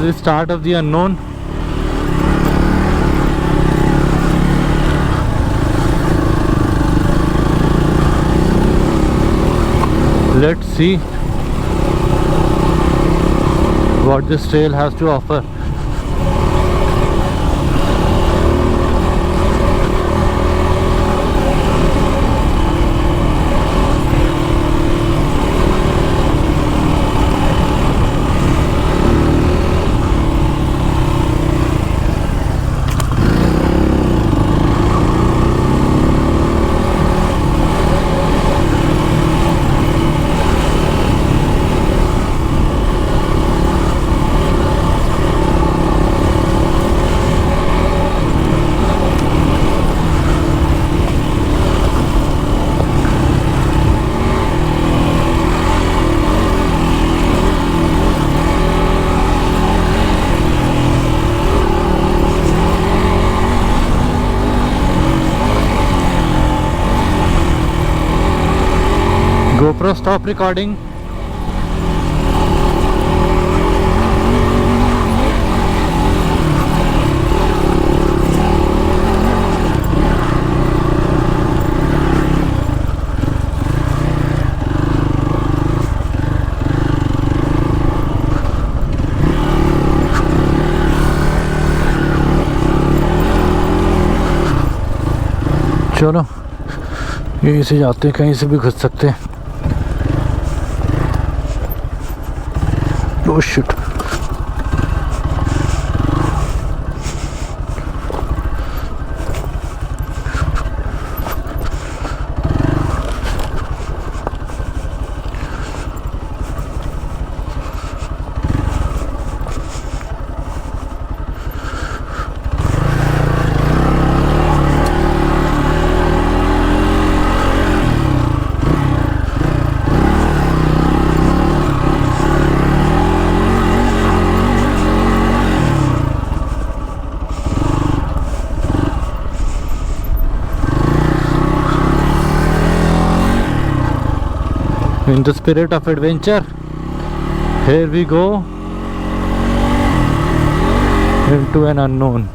the start of the unknown. Let's see what this trail has to offer. GoPro, stop recording. चलो यहीं से जाते हैं, कहीं से भी घुस सकते हैं. Oh shit. In the spirit of adventure, here we go into an unknown.